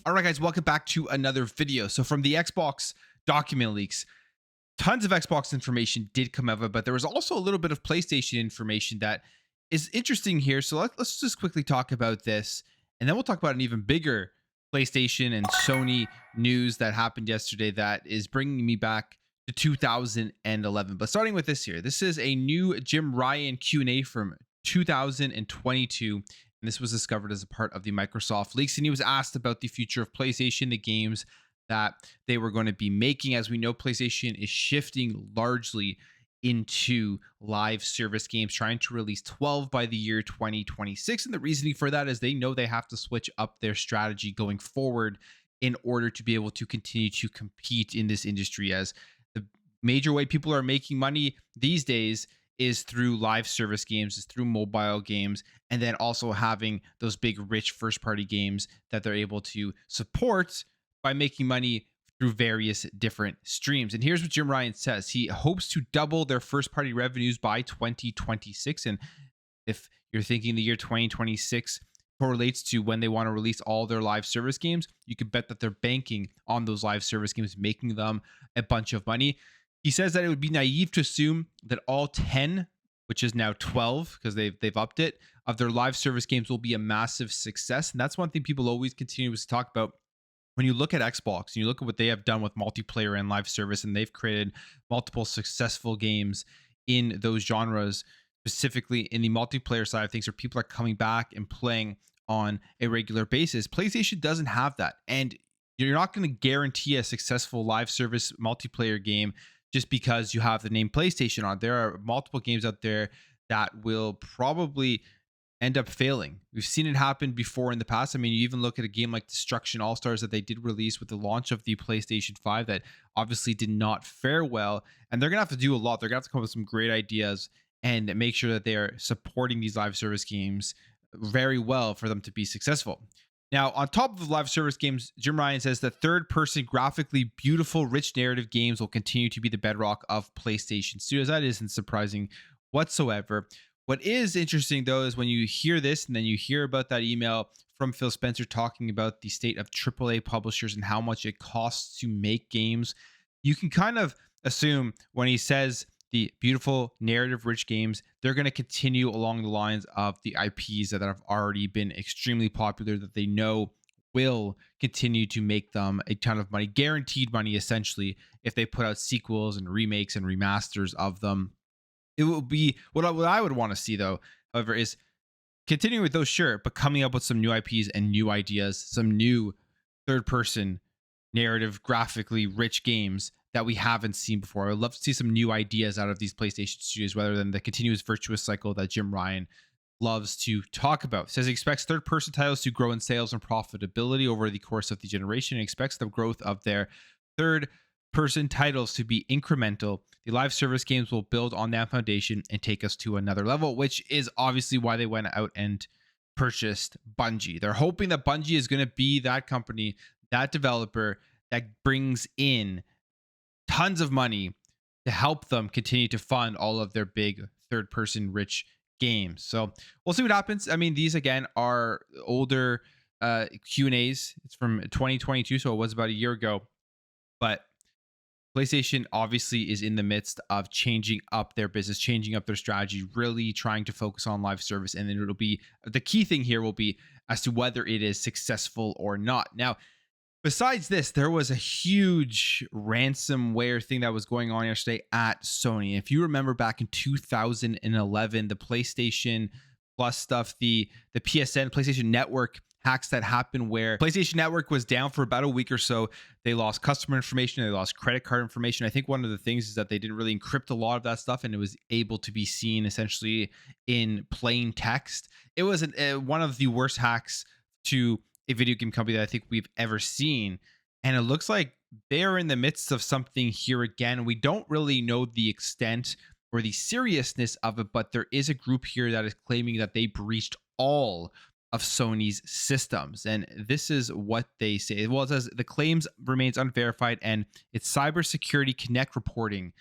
All right, guys, welcome back to another video. So from the Xbox document leaks, tons of Xbox information did come out, but there was also a little bit of PlayStation information that is interesting here. So let's just quickly talk about this, and then we'll talk about an even bigger PlayStation and Sony news that happened yesterday that is bringing me back to 2011. But starting with this here, this is a new Jim Ryan Q&A from 2022. And this was discovered as a part of the Microsoft leaks. And he was asked about the future of PlayStation, the games that they were going to be making. As we know, PlayStation is shifting largely into live service games, trying to release 12 by the year 2026. And the reasoning for that is they know they have to switch up their strategy going forward in order to be able to continue to compete in this industry, as the major way people are making money these days is through live service games, is through mobile games, and then also having those big, rich first-party games that they're able to support by making money through various different streams. And here's what Jim Ryan says. He hopes to double their first-party revenues by 2026. And if you're thinking the year 2026 correlates to when they want to release all their live service games, you can bet that they're banking on those live service games, making them a bunch of money. He says that it would be naive to assume that all 10, which is now 12 because they've upped it, of their live service games will be a massive success. And that's one thing people always continue to talk about. When you look at Xbox and you look at what they have done with multiplayer and live service, and they've created multiple successful games in those genres, specifically in the multiplayer side of things, where people are coming back and playing on a regular basis. PlayStation doesn't have that. And you're not going to guarantee a successful live service multiplayer game just because you have the name PlayStation on. There are multiple games out there that will probably end up failing. We've seen it happen before in the past. I mean, you even look at a game like Destruction All-Stars that they did release with the launch of the PlayStation 5 that obviously did not fare well. And they're going to have to do a lot. They're going to have to come up with some great ideas and make sure that they're supporting these live service games very well for them to be successful. Now, on top of live service games, Jim Ryan says that third-person, graphically beautiful, rich narrative games will continue to be the bedrock of PlayStation Studios. That isn't surprising whatsoever. What is interesting, though, is when you hear this and then you hear about that email from Phil Spencer talking about the state of AAA publishers and how much it costs to make games, you can kind of assume when he says the beautiful narrative-rich games, they're going to continue along the lines of the IPs that have already been extremely popular, that they know will continue to make them a ton of money, guaranteed money, essentially, if they put out sequels and remakes and remasters of them. It will be what I would want to see, though, however, is continuing with those, sure, but coming up with some new IPs and new ideas, some new third-person narrative, graphically rich games that we haven't seen before. I would love to see some new ideas out of these PlayStation studios rather than the continuous virtuous cycle that Jim Ryan loves to talk about. Says he expects third-person titles to grow in sales and profitability over the course of the generation, and expects the growth of their third-person titles to be incremental. The live service games will build on that foundation and take us to another level, which is obviously why they went out and purchased Bungie. They're hoping that Bungie is going to be that company, that developer that brings in tons of money to help them continue to fund all of their big third-person rich games. So we'll see what happens. I mean, these again are older Q&As. It's from 2022, so it was about a year ago. But PlayStation obviously is in the midst of changing up their business, changing up their strategy, really trying to focus on live service. And then it'll be, the key thing here will be as to whether it is successful or not. Now, besides this, there was a huge ransomware thing that was going on yesterday at Sony. If you remember back in 2011, the PlayStation Plus stuff, the PSN, PlayStation Network hacks that happened where PlayStation Network was down for about a week or so. They lost customer information, they lost credit card information. I think one of the things is that they didn't really encrypt a lot of that stuff, and it was able to be seen essentially in plain text. It was one of the worst hacks to a video game company that I think we've ever seen. And it looks like they're in the midst of something here again. We don't really know the extent or the seriousness of it, but there is a group here that is claiming that they breached all of Sony's systems. And this is what they say. Well, it says the claims remains unverified, and it's Cybersecurity Connect reporting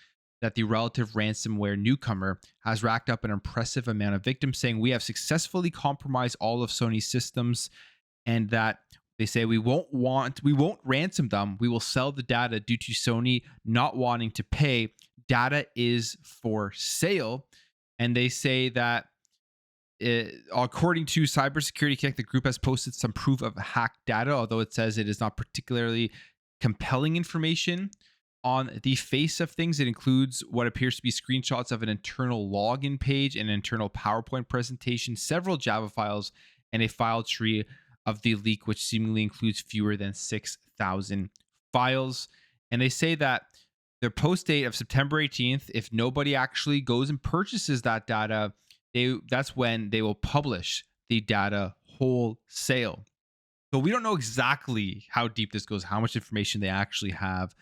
that the relative ransomware newcomer has racked up an impressive amount of victims, saying we have successfully compromised all of Sony's systems, and that They say we won't ransom them. We will sell the data due to Sony not wanting to pay. Data is for sale. And they say that according to Cybersecurity Connect, the group has posted some proof of hacked data, although it says it is not particularly compelling information. On the face of things, it includes what appears to be screenshots of an internal login page, an internal PowerPoint presentation, several Java files, and a file tree of the leak, which seemingly includes fewer than 6,000 files. And they say that their post date of September 18th, if nobody actually goes and purchases that data, that's when they will publish the data wholesale. So we don't know exactly how deep this goes, how much information they actually have,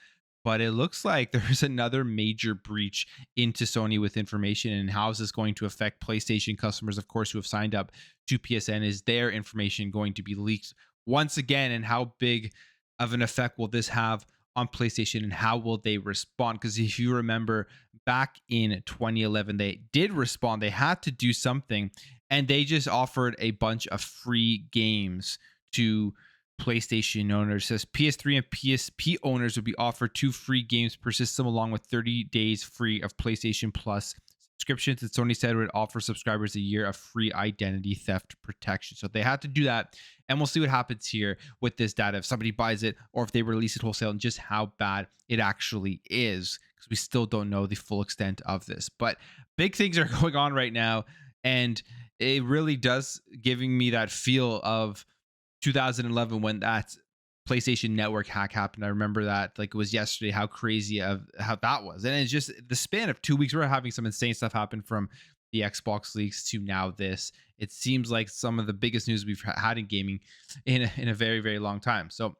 but it looks like there's another major breach into Sony with information. And how is this going to affect PlayStation customers, of course, who have signed up to PSN? Is their information going to be leaked once again? And how big of an effect will this have on PlayStation, and how will they respond? Because if you remember back in 2011, they did respond. They had to do something, and they just offered a bunch of free games to PlayStation owners. It says PS3 and PSP owners would be offered 2 free games per system, along with 30 days free of PlayStation Plus subscriptions. And Sony said it would offer subscribers a year of free identity theft protection. So they had to do that. And we'll see what happens here with this data, if somebody buys it or if they release it wholesale, and just how bad it actually is, because we still don't know the full extent of this. But big things are going on right now, and it really does giving me that feel of 2011 when that PlayStation Network hack happened. I remember that like it was yesterday, how crazy of how that was. And it's just the span of 2 weeks, we're having some insane stuff happen, from the Xbox leaks to now this. It seems like some of the biggest news we've had in gaming in a very, very long time. So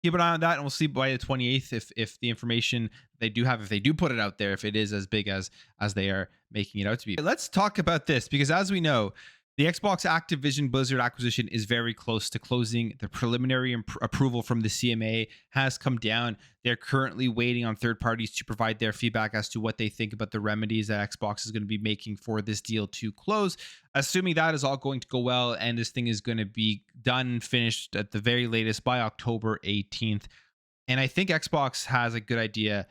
keep an eye on that, and we'll see by the 28th if the information they do have, if they do put it out there, if it is as big as they are making it out to be. Let's talk about this, because as we know, the Xbox Activision Blizzard acquisition is very close to closing. The preliminary approval from the CMA has come down. They're currently waiting on third parties to provide their feedback as to what they think about the remedies that Xbox is going to be making for this deal to close. Assuming that is all going to go well and this thing is going to be done and finished at the very latest by October 18th. And I think Xbox has a good idea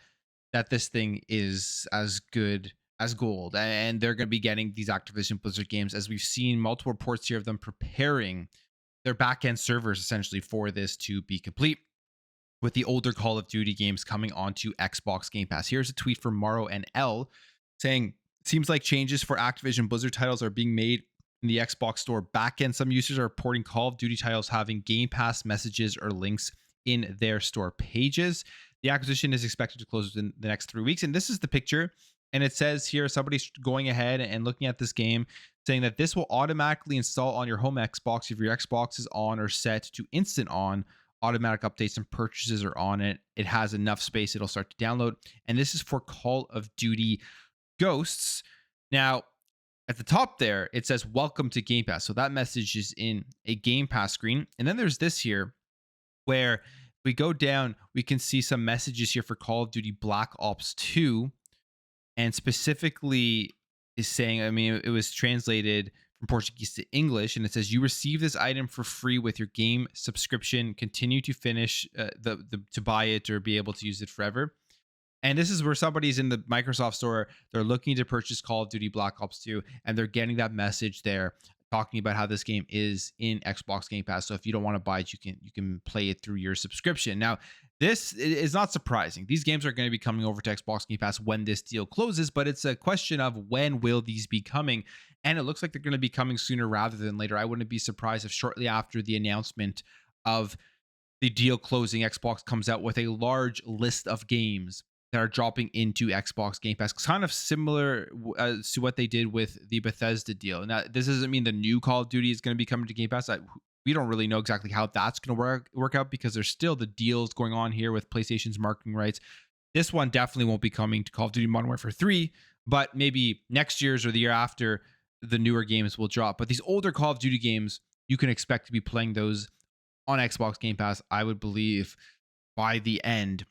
that this thing is as good as gold, and they're going to be getting these Activision Blizzard games, as we've seen multiple reports here of them preparing their back-end servers essentially for this to be complete, with the older Call of Duty games coming onto Xbox Game Pass. Here's a tweet from Morrow and L saying, seems like changes for Activision Blizzard titles are being made in the Xbox store backend. Some users are reporting Call of Duty titles having Game Pass messages or links in their store pages. The acquisition is expected to close within the next 3 weeks. And this is the picture. And it says here, somebody's going ahead and looking at this game, saying that this will automatically install on your home Xbox if your Xbox is on or set to instant on. Automatic updates and purchases are on it. It has enough space, it'll start to download. And this is for Call of Duty Ghosts. Now, at the top there, it says, welcome to Game Pass. So that message is in a Game Pass screen. And then there's this here, where we go down, we can see some messages here for Call of Duty Black Ops 2. And specifically is saying, I mean, it was translated from Portuguese to English, and it says, you receive this item for free with your game subscription. Continue to finish to buy it or be able to use it forever. And this is where somebody's in the Microsoft store, they're looking to purchase Call of Duty Black Ops 2, and they're getting that message there talking about how this game is in Xbox Game Pass. So if you don't want to buy it, you can play it through your subscription. Now, this is not surprising. These games are going to be coming over to Xbox Game Pass when this deal closes, but it's a question of when will these be coming? And it looks like they're going to be coming sooner rather than later. I wouldn't be surprised if shortly after the announcement of the deal closing, Xbox comes out with a large list of games that are dropping into Xbox Game Pass, kind of similar to what they did with the Bethesda deal. Now, this doesn't mean the new Call of Duty is going to be coming to Game Pass. We don't really know exactly how that's going to work out, because there's still the deals going on here with PlayStation's marketing rights. This one definitely won't be coming to Call of Duty Modern Warfare 3, but maybe next year's or the year after, the newer games will drop. But these older Call of Duty games, you can expect to be playing those on Xbox Game Pass, I would believe, by the end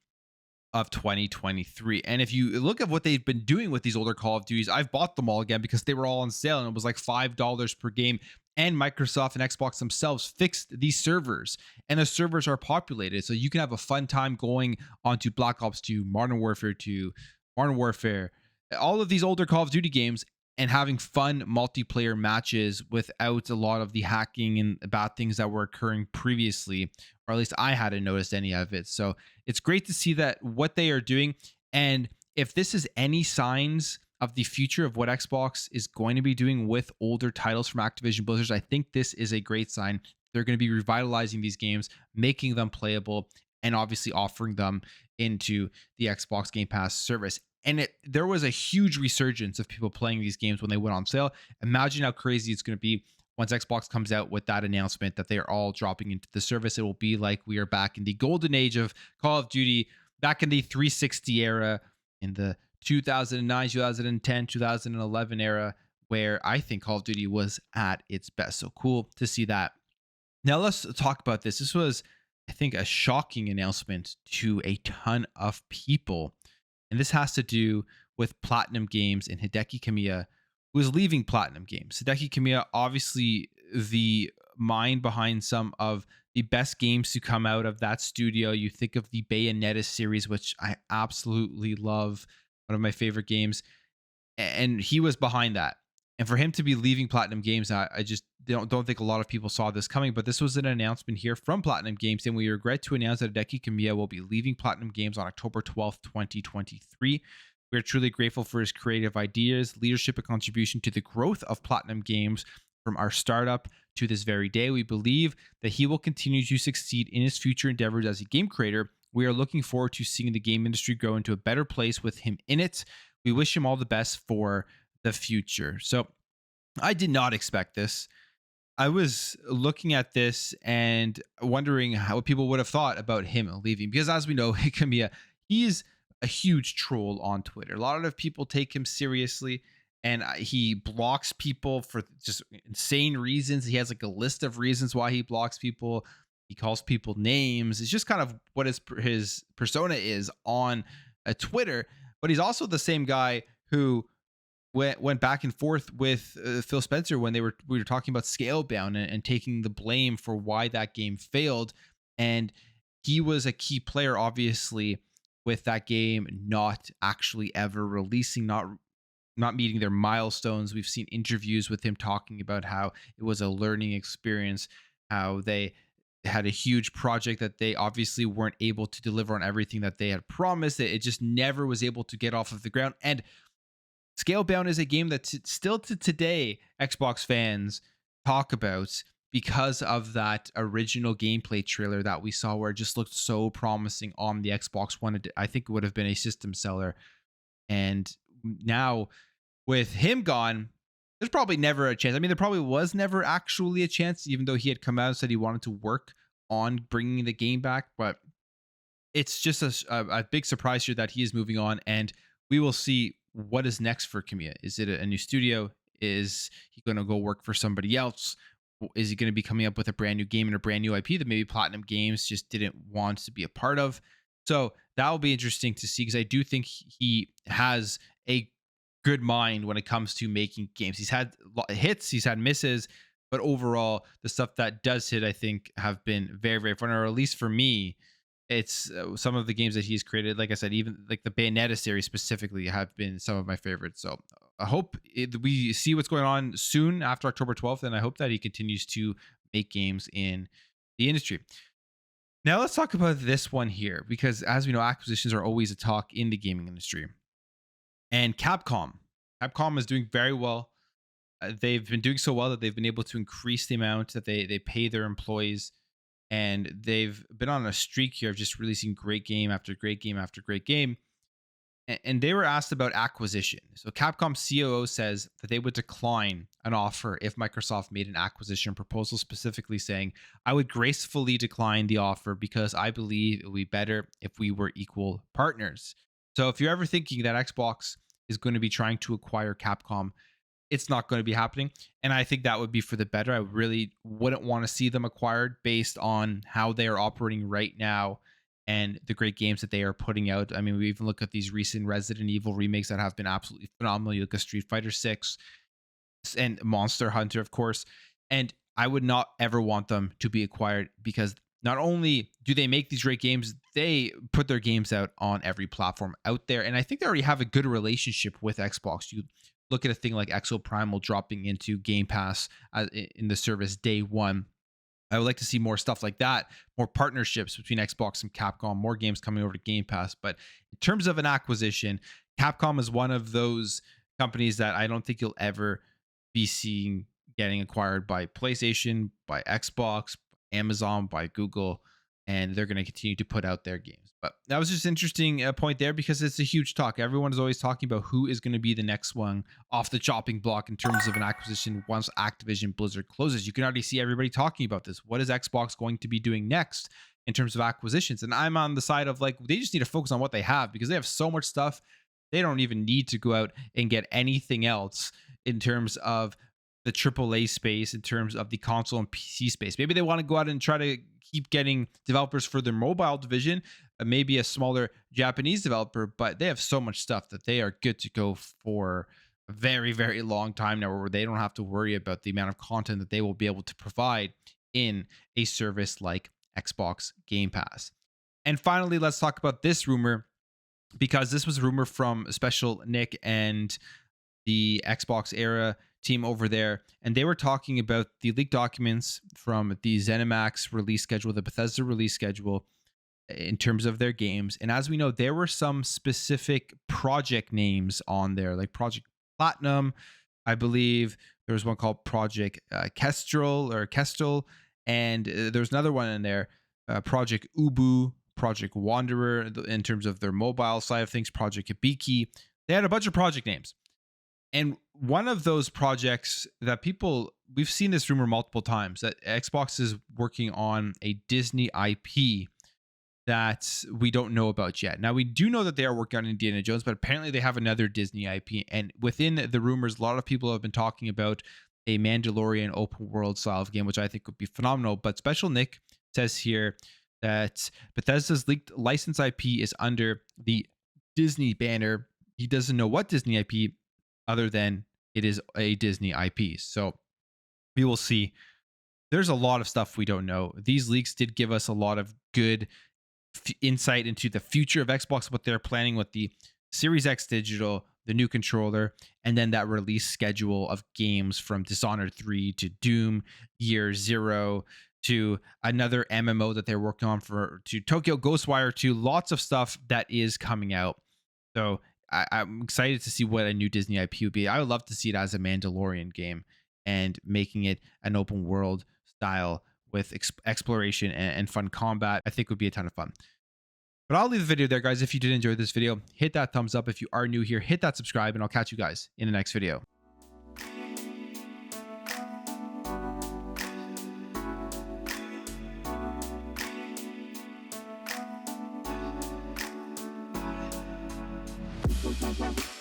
of 2023. And if you look at what they've been doing with these older Call of Duties, I've bought them all again because they were all on sale and it was like $5 per game. And Microsoft and Xbox themselves fixed these servers, and the servers are populated. So you can have a fun time going onto Black Ops 2, Modern Warfare 2, Modern Warfare, all of these older Call of Duty games, and having fun multiplayer matches without a lot of the hacking and bad things that were occurring previously, or at least I hadn't noticed any of it. So it's great to see that what they are doing. And if this is any signs of the future of what Xbox is going to be doing with older titles from Activision Blizzard, I think this is a great sign. They're going to be revitalizing these games, making them playable, and obviously offering them into the Xbox Game Pass service. And there was a huge resurgence of people playing these games when they went on sale. Imagine how crazy it's going to be once Xbox comes out with that announcement that they are all dropping into the service. It will be like we are back in the golden age of Call of Duty, back in the 360 era, in the 2009, 2010, 2011 era, where I think Call of Duty was at its best. So cool to see that. Now let's talk about this. This was, I think, a shocking announcement to a ton of people. And this has to do with Platinum Games and Hideki Kamiya, who is leaving Platinum Games. Hideki Kamiya, obviously the mind behind some of the best games to come out of that studio. You think of the Bayonetta series, which I absolutely love, one of my favorite games. And he was behind that. And for him to be leaving Platinum Games, I just don't think a lot of people saw this coming. But this was an announcement here from Platinum Games, and we regret to announce that Hideki Kamiya will be leaving Platinum Games on October 12th, 2023. We are truly grateful for his creative ideas, leadership, and contribution to the growth of Platinum Games from our startup to this very day. We believe that he will continue to succeed in his future endeavors as a game creator. We are looking forward to seeing the game industry grow into a better place with him in it. We wish him all the best for the future. So I did not expect this. I was looking at this and wondering how people would have thought about him leaving, because as we know, Kamiya, he's a huge troll on Twitter. A lot of people take him seriously, and he blocks people for just insane reasons. He has like a list of reasons why he blocks people. He calls people names. It's just kind of what his persona is on Twitter. But he's also the same guy who went back and forth with Phil Spencer when we were talking about Scalebound and taking the blame for why that game failed. And he was a key player, obviously, with that game not actually ever releasing, not meeting their milestones. We've seen interviews with him talking about how it was a learning experience, how they had a huge project that they obviously weren't able to deliver on everything that they had promised. It just never was able to get off of the ground. And Scalebound is a game that still to today Xbox fans talk about because of that original gameplay trailer that we saw, where it just looked so promising on the Xbox One. I think it would have been a system seller. And now with him gone, there's probably never a chance. I mean, there probably was never actually a chance, even though he had come out and said he wanted to work on bringing the game back. But it's just a big surprise here that he is moving on, and we will see what is next for Kamiya. Is it a new studio? Is he going to go work for somebody else? Is he going to be coming up with a brand new game and a brand new IP that maybe Platinum Games just didn't want to be a part of? So that will be interesting to see, because I do think he has a good mind when it comes to making games. He's had hits, he's had misses, but overall, the stuff that does hit, I think, have been very, very fun, or at least for me, it's some of the games that he's created. Like I said, even like the Bayonetta series specifically have been some of my favorites. So I hope we see what's going on soon after October 12th, and I hope that he continues to make games in the industry. Now let's talk about this one here, because as we know, acquisitions are always a talk in the gaming industry. And Capcom is doing very well. They've been doing so well that they've been able to increase the amount that they pay their employees. And they've been on a streak here of just releasing great game after great game after great game. And they were asked about acquisition. So Capcom COO says that they would decline an offer if Microsoft made an acquisition proposal, specifically saying, I would gracefully decline the offer because I believe it would be better if we were equal partners. So if you're ever thinking that Xbox is going to be trying to acquire Capcom, it's not going to be happening. And I think that would be for the better. I really wouldn't want to see them acquired based on how they are operating right now and the great games that they are putting out. I mean, we even look at these recent Resident Evil remakes that have been absolutely phenomenal. You look at Street Fighter 6 and Monster Hunter, of course. And I would not ever want them to be acquired, because not only do they make these great games, they put their games out on every platform out there. And I think they already have a good relationship with Xbox. You look at a thing like Exo Primal dropping into Game Pass in the service day one. I would like to see more stuff like that, more partnerships between Xbox and Capcom, more games coming over to Game Pass. But in terms of an acquisition, Capcom is one of those companies that I don't think you'll ever be seeing getting acquired by PlayStation, by Xbox, Amazon, by Google, and they're going to continue to put out their games. But that was just an interesting point there, because it's a huge talk. Everyone is always talking about who is going to be the next one off the chopping block in terms of an acquisition once Activision Blizzard closes. You can already see everybody talking about this. What is Xbox going to be doing next in terms of acquisitions? And I'm on the side of like, they just need to focus on what they have, because they have so much stuff. They don't even need to go out and get anything else in terms of the AAA space, in terms of the console and PC space. Maybe they want to go out and try to keep getting developers for their mobile division, maybe a smaller Japanese developer, but they have so much stuff that they are good to go for a very, very long time now, where they don't have to worry about the amount of content that they will be able to provide in a service like Xbox Game Pass. And finally, let's talk about this rumor, because this was a rumor from Special Nick and the Xbox era team over there, and they were talking about the leaked documents from the ZeniMax release schedule, the Bethesda release schedule, in terms of their games. And as we know, there were some specific project names on there, like Project Platinum, I believe. There was one called Project Kestrel, and there's another one in there, Project Ubu, Project Wanderer, in terms of their mobile side of things, Project Hibiki. They had a bunch of project names. And one of those projects that we've seen this rumor multiple times, that Xbox is working on a Disney IP that we don't know about yet. Now, we do know that they are working on Indiana Jones, but apparently they have another Disney IP. And within the rumors, a lot of people have been talking about a Mandalorian open world style of game, which I think would be phenomenal. But Special Nick says here that Bethesda's leaked license IP is under the Disney banner. He doesn't know what Disney IP, other than it is a Disney IP. So we will see. There's a lot of stuff we don't know. These leaks did give us a lot of good insight into the future of Xbox, what they're planning with the Series X digital, the new controller, and then that release schedule of games from Dishonored 3 to Doom Year Zero to another MMO that they're working on to Tokyo Ghostwire, to lots of stuff that is coming out. So I'm excited to see what a new Disney IP would be. I would love to see it as a Mandalorian game and making it an open world style with exploration and fun combat. I think would be a ton of fun. But I'll leave the video there, guys. If you did enjoy this video, hit that thumbs up. If you are new here, hit that subscribe, and I'll catch you guys in the next video. We'll be right back.